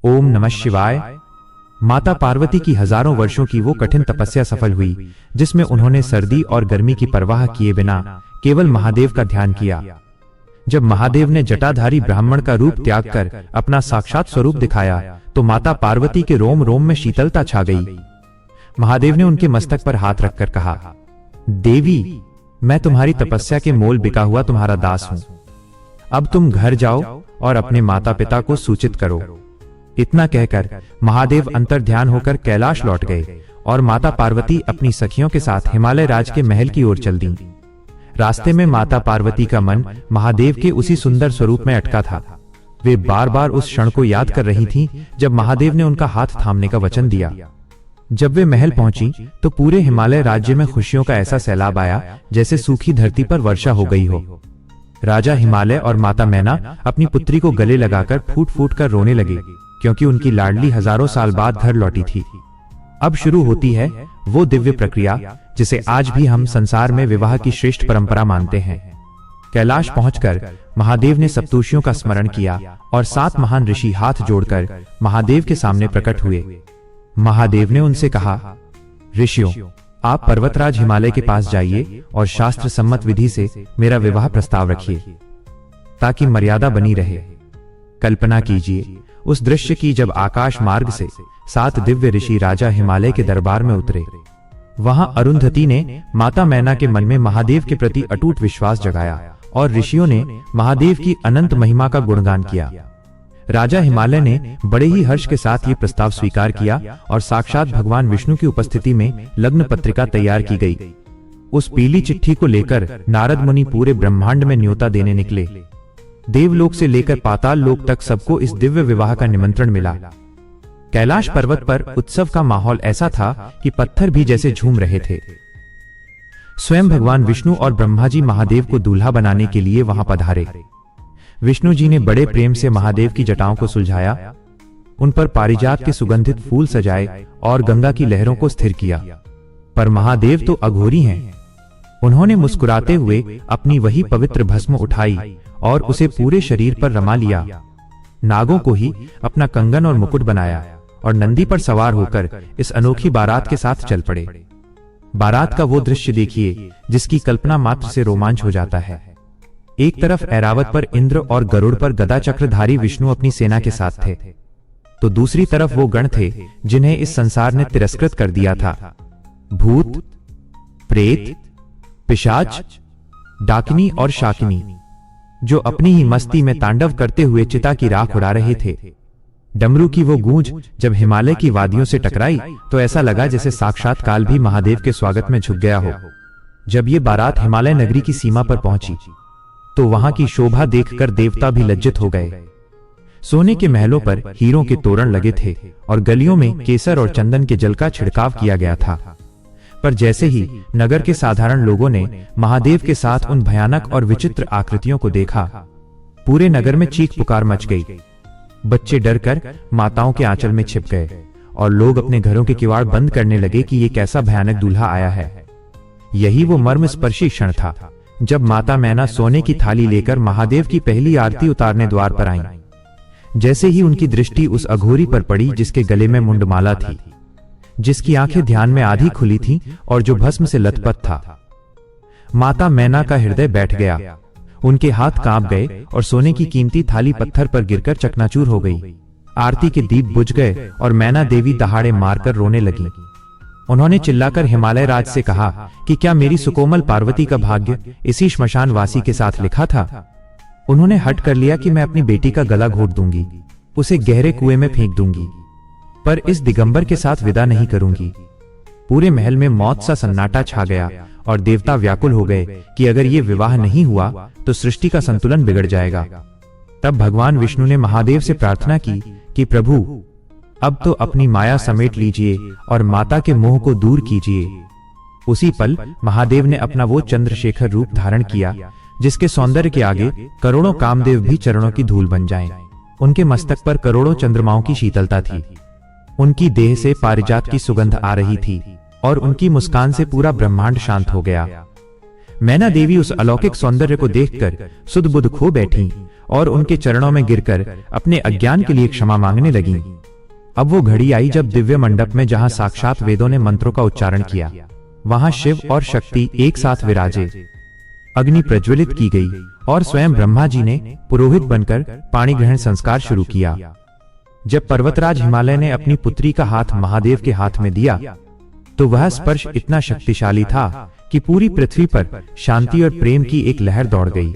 ओम नमः शिवाय। माता पार्वती की हजारों वर्षों की वो कठिन तपस्या सफल हुई, जिसमें उन्होंने सर्दी और गर्मी की परवाह किए बिना केवल महादेव का ध्यान किया। जब महादेव ने जटाधारी ब्राह्मण का रूप त्याग कर अपना साक्षात स्वरूप दिखाया, तो माता पार्वती के रोम रोम में शीतलता छा गई। महादेव ने उनके मस्तक पर हाथ रखकर कहा, देवी, मैं तुम्हारी तपस्या के मोल बिका हुआ तुम्हारा दास हूं। अब तुम घर जाओ और अपने माता पिता को सूचित करो। इतना कहकर महादेव अंतर ध्यान होकर कैलाश लौट गए और माता पार्वती अपनी सखियों के साथ हिमालय राज के महल की ओर चल दी। रास्ते में माता पार्वती का मन महादेव के उसी सुंदर स्वरूप में अटका था। वे बार बार उस क्षण को याद कर रही थीं जब महादेव ने उनका हाथ थामने का वचन दिया। जब वे महल पहुंची तो पूरे हिमालय राज्य में खुशियों का ऐसा सैलाब आया जैसे सूखी धरती पर वर्षा हो गई हो। राजा हिमालय और माता मैना अपनी पुत्री को गले लगाकर फूट फूट कर रोने लगे, क्योंकि उनकी लाडली हजारों साल बाद घर लौटी थी। अब शुरू होती है वो दिव्य प्रक्रिया जिसे आज भी हम संसार में विवाह की श्रेष्ठ परंपरा मानते हैं। कैलाश पहुंचकर महादेव ने सप्तऋषियों का स्मरण किया और 7 महान ऋषि हाथ जोड़कर महादेव के सामने प्रकट हुए। महादेव ने उनसे कहा, ऋषियों, आप पर्वतराज हिमालय के पास जाइए और शास्त्र सम्मत विधि से मेरा विवाह प्रस्ताव रखिए, ताकि मर्यादा बनी रहे। कल्पना कीजिए उस दृश्य की जब आकाश मार्ग से 7 दिव्य ऋषि राजा हिमालय के दरबार में उतरे। वहां अरुंधति ने माता मैना के मन में महादेव के प्रति अटूट विश्वास जगाया और ऋषियों ने महादेव की अनंत महिमा का गुणगान किया। राजा हिमालय ने बड़े ही हर्ष के साथ ये प्रस्ताव स्वीकार किया और साक्षात भगवान विष्णु की उपस्थिति में लग्न पत्रिका तैयार की गई। उस पीली चिट्ठी को लेकर नारद मुनि पूरे ब्रह्मांड में न्योता देने निकले। देवलोक से लेकर पाताल लोक तक सबको इस दिव्य विवाह का निमंत्रण मिला। कैलाश पर्वत पर उत्सव का माहौल ऐसा था कि पत्थर भी जैसे झूम रहे थे। स्वयं भगवान विष्णु और ब्रह्मा जी महादेव को दूल्हा बनाने के लिए वहां पधारे। विष्णु जी ने बड़े प्रेम से महादेव की जटाओं को सुलझाया, उन पर पारिजात के सुगंधित फूल सजाए और गंगा की लहरों को स्थिर किया। पर महादेव तो अघोरी हैं। उन्होंने मुस्कुराते हुए अपनी वही पवित्र भस्म उठाई और उसे पूरे शरीर पर रमा लिया। नागों को ही अपना कंगन और मुकुट बनाया और नंदी पर सवार होकर इस अनोखी बारात के साथ चल पड़े। बारात का वो दृश्य देखिए जिसकी कल्पना मात्र से रोमांच हो जाता है। एक तरफ ऐरावत पर इंद्र और गरुड़ पर गदा चक्रधारी विष्णु अपनी सेना के साथ थे, तो दूसरी तरफ वो गण थे जिन्हें इस संसार ने तिरस्कृत कर दिया था। भूत, प्रेत, पिशाच, डाकिनी और शाकिनी, जो अपनी ही मस्ती में तांडव करते हुए चिता की राख उड़ा रहे थे। डमरू की वो गूंज जब हिमालय की वादियों से टकराई तो ऐसा लगा जैसे साक्षात काल भी महादेव के स्वागत में झुक गया हो। जब ये बारात हिमालय नगरी की सीमा पर पहुंची तो वहां की शोभा देखकर देवता भी लज्जित हो गए। सोने के महलों पर हीरों के तोरण लगे थे और गलियों में केसर और चंदन के जल का छिड़काव किया गया था। पर जैसे ही नगर के साधारण लोगों ने महादेव के साथ उन भयानक और विचित्र आकृतियों को देखा, पूरे नगर में चीख पुकार मच गई। बच्चे डरकर माताओं के आंचल में छिप गए और लोग अपने घरों के किवाड़ बंद करने लगे कि ये कैसा भयानक दूल्हा आया है। यही वो मर्मस्पर्शी क्षण था जब माता मैना सोने की थाली लेकर महादेव की पहली आरती उतारने द्वार पर आईं। जैसे ही उनकी दृष्टि उस अघोरी पर पड़ी जिसके गले में मुंडमाला थी, जिसकी आंखें ध्यान में आधी खुली थीं और जो भस्म से लथपथ था, माता मैना का हृदय बैठ गया। उनके हाथ कांप गए और सोने की कीमती थाली पत्थर पर गिरकर चकनाचूर हो गई। आरती के दीप बुझ गए और मैना देवी दहाड़े मारकर रोने लगी। उन्होंने चिल्लाकर हिमालय राज से कहा कि क्या मेरी सुकोमल पार्वती का भाग्य इसी श्मशान वासी के साथ लिखा था? उन्होंने हट कर लिया कि मैं अपनी बेटी का गला घोट दूंगी, उसे गहरे कुएं में फेंक दूंगी, पर इस दिगंबर के साथ विदा नहीं करूंगी। पूरे महल में मौत सा सन्नाटा छा गया और देवता व्याकुल हो गए कि अगर ये विवाह नहीं हुआ तो सृष्टि का संतुलन बिगड़ जाएगा। तब भगवान विष्णु ने महादेव से प्रार्थना की कि प्रभु, अब तो अपनी माया समेट लीजिए और माता के मोह को दूर कीजिए। उसी पल महादेव ने अपना वो चंद्रशेखर रूप धारण किया जिसके सौंदर्य के आगे करोड़ों कामदेव भी चरणों की धूल बन जाएं। उनके मस्तक पर करोड़ों चंद्रमाओं की शीतलता थी। उनकी देह से पारिजात की सुगंध आ रही थी और उनकी मुस्कान से पूरा ब्रह्मांड शांत हो गया। मैना देवी उस अलौकिक सौंदर्य को देखकर सुध-बुध खो बैठी और उनके चरणों में गिरकर अपने अज्ञान के लिए क्षमा मांगने लगी। अब वो घड़ी आई जब दिव्य मंडप में, जहां साक्षात वेदों ने मंत्रों का उच्चारण किया, वहां शिव और शक्ति एक साथ विराजे। अग्नि प्रज्वलित की गई और स्वयं ब्रह्मा जी ने पुरोहित बनकर पाणी ग्रहण संस्कार शुरू किया। जब पर्वतराज हिमालय ने अपनी पुत्री का हाथ महादेव के हाथ में दिया तो वह स्पर्श इतना शक्तिशाली था कि पूरी पृथ्वी पर शांति और प्रेम की एक लहर दौड़ गई।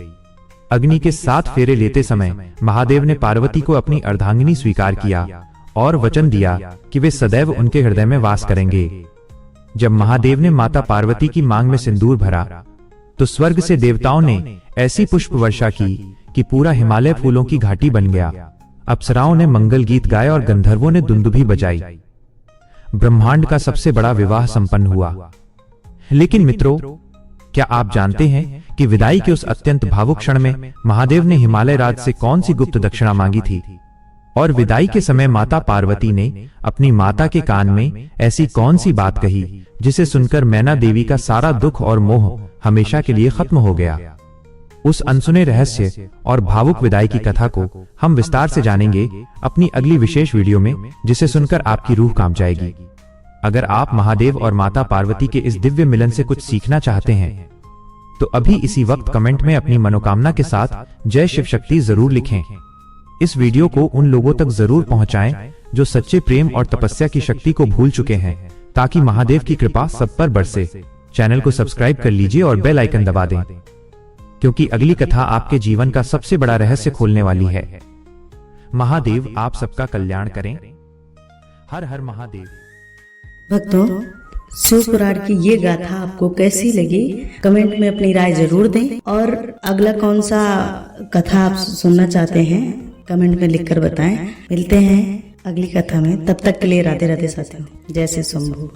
अग्नि के 7 फेरे लेते समय महादेव ने पार्वती को अपनी अर्धांगिनी स्वीकार किया और वचन दिया कि वे सदैव उनके हृदय में वास करेंगे। जब महादेव ने माता पार्वती की मांग में सिंदूर भरा तो स्वर्ग से देवताओं ने ऐसी पुष्प वर्षा की कि पूरा हिमालय फूलों की घाटी बन गया। अप्सराओं ने मंगल गीत गाए और गंधर्वों ने दुंदुभी बजाई। ब्रह्मांड का सबसे बड़ा विवाह संपन्न हुआ। लेकिन मित्रों, क्या आप जानते हैं कि विदाई के उस अत्यंत भावुक क्षण में महादेव ने हिमालय राज से कौन सी गुप्त दक्षिणा मांगी थी? और विदाई के समय माता पार्वती ने अपनी माता के कान में ऐसी कौन सी बात कही जिसे सुनकर मैना देवी का सारा दुख और मोह हमेशा के लिए खत्म हो गया? उस अनसुने रहस्य और भावुक विदाई की कथा को हम विस्तार से जानेंगे अपनी अगली विशेष वीडियो में, जिसे सुनकर आपकी रूह कांप जाएगी। अगर आप महादेव और माता पार्वती के इस दिव्य मिलन से कुछ सीखना चाहते हैं तो अभी इसी वक्त कमेंट में अपनी मनोकामना के साथ जय शिव शक्ति जरूर लिखें। इस वीडियो को उन लोगों तक जरूर पहुंचाएं जो सच्चे प्रेम और तपस्या की शक्ति को भूल चुके हैं, ताकि महादेव की कृपा सब पर बरसे। चैनल को सब्सक्राइब कर लीजिए और बेल आइकन दबा दें, क्योंकि अगली कथा आपके जीवन का सबसे बड़ा रहस्य खोलने वाली है। महादेव आप सबका कल्याण करें। हर हर महादेव। भक्तों, शिव पुराण की ये गाथा आपको कैसी लगी कमेंट में अपनी राय जरूर दें, और अगला कौन सा कथा आप सुनना चाहते हैं कमेंट में लिखकर बताएं। मिलते हैं अगली कथा में, तब तक के लिए राधे राधे साथियों। जय श्री शंभू।